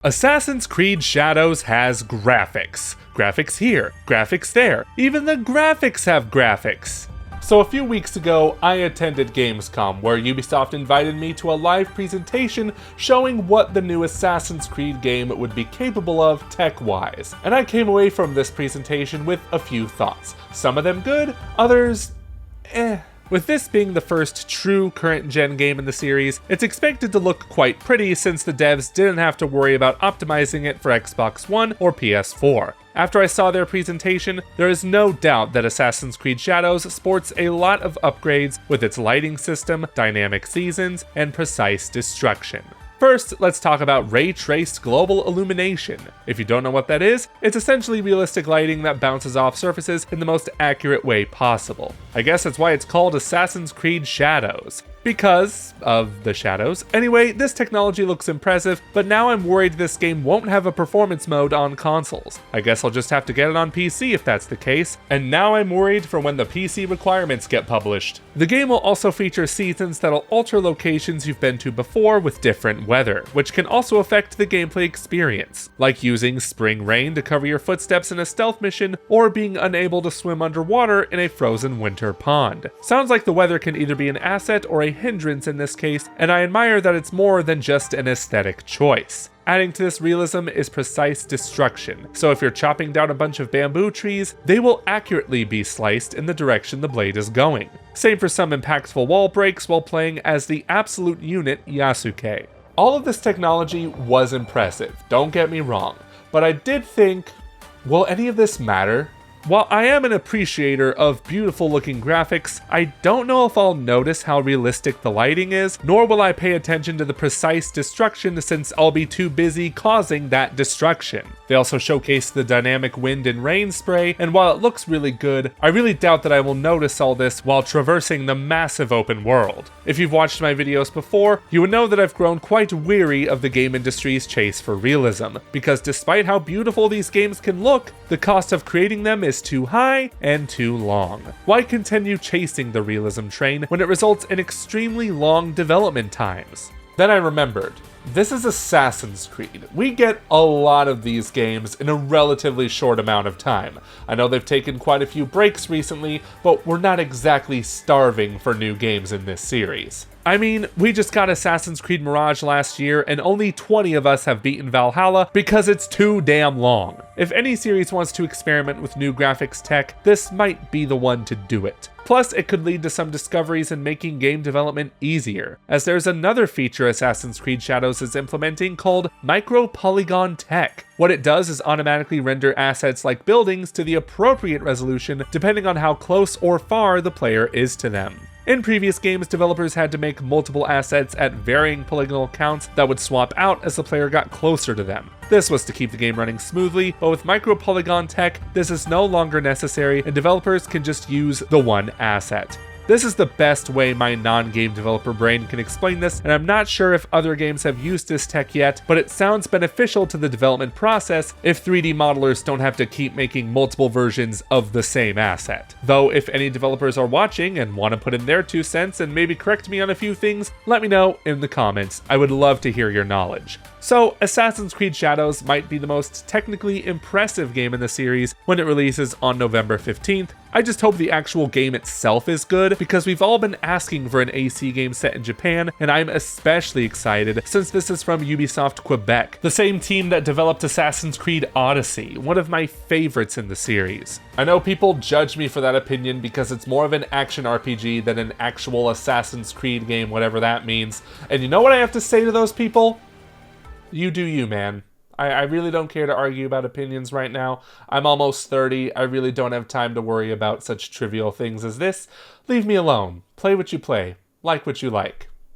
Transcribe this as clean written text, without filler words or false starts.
Assassin's Creed Shadows has graphics. Graphics here, graphics there, even the graphics have graphics. So a few weeks ago, I attended Gamescom, where Ubisoft invited me to a live presentation showing what the new Assassin's Creed game would be capable of tech-wise. And I came away from this presentation with a few thoughts. Some of them good, others With this being the first true current-gen game in the series, it's expected to look quite pretty since the devs didn't have to worry about optimizing it for Xbox One or PS4. After I saw their presentation, there is no doubt that Assassin's Creed Shadows sports a lot of upgrades with its lighting system, dynamic seasons, and precise destruction. First, let's talk about Ray Traced Global Illumination. If you don't know what that is, it's essentially realistic lighting that bounces off surfaces in the most accurate way possible. I guess that's why it's called Assassin's Creed Shadows. Because of the shadows. Anyway, this technology looks impressive, but now I'm worried this game won't have a performance mode on consoles. I guess I'll just have to get it on PC if that's the case, and now I'm worried for when the PC requirements get published. The game will also feature seasons that'll alter locations you've been to before with different weather, which can also affect the gameplay experience, like using spring rain to cover your footsteps in a stealth mission, or being unable to swim underwater in a frozen winter pond. Sounds like the weather can either be an asset or a hindrance in this case, and I admire that it's more than just an aesthetic choice. Adding to this realism is precise destruction, so if you're chopping down a bunch of bamboo trees, they will accurately be sliced in the direction the blade is going. Same for some impactful wall breaks while playing as the absolute unit Yasuke. All of this technology was impressive, don't get me wrong, but I did think, will any of this matter? While I am an appreciator of beautiful looking graphics, I don't know if I'll notice how realistic the lighting is, nor will I pay attention to the precise destruction since I'll be too busy causing that destruction. They also showcase the dynamic wind and rain spray, and while it looks really good, I really doubt that I will notice all this while traversing the massive open world. If you've watched my videos before, you would know that I've grown quite weary of the game industry's chase for realism, because despite how beautiful these games can look, the cost of creating them is too high and too long. Why continue chasing the realism train when it results in extremely long development times? Then I remembered, this is Assassin's Creed. We get a lot of these games in a relatively short amount of time. I know they've taken quite a few breaks recently, but we're not exactly starving for new games in this series. I mean, we just got Assassin's Creed Mirage last year, and only 20 of us have beaten Valhalla because it's too damn long. If any series wants to experiment with new graphics tech, this might be the one to do it. Plus, it could lead to some discoveries in making game development easier, as there's another feature Assassin's Creed Shadows is implementing called micro-polygon tech. What it does is automatically render assets like buildings to the appropriate resolution depending on how close or far the player is to them. In previous games, developers had to make multiple assets at varying polygonal counts that would swap out as the player got closer to them. This was to keep the game running smoothly, but with micro-polygon tech, this is no longer necessary and developers can just use the one asset. This is the best way my non-game developer brain can explain this, and I'm not sure if other games have used this tech yet, but it sounds beneficial to the development process if 3D modelers don't have to keep making multiple versions of the same asset. Though if any developers are watching and want to put in their 2 cents and maybe correct me on a few things, let me know in the comments. I would love to hear your knowledge. So, Assassin's Creed Shadows might be the most technically impressive game in the series when it releases on November 15th. I just hope the actual game itself is good, because we've all been asking for an AC game set in Japan, and I'm especially excited since this is from Ubisoft Quebec, the same team that developed Assassin's Creed Odyssey, one of my favorites in the series. I know people judge me for that opinion because it's more of an action RPG than an actual Assassin's Creed game, whatever that means. And you know what I have to say to those people? You do you, man. I really don't care to argue about opinions right now. I'm almost 30. I really don't have time to worry about such trivial things as this. Leave me alone. Play what you play. Like what you like.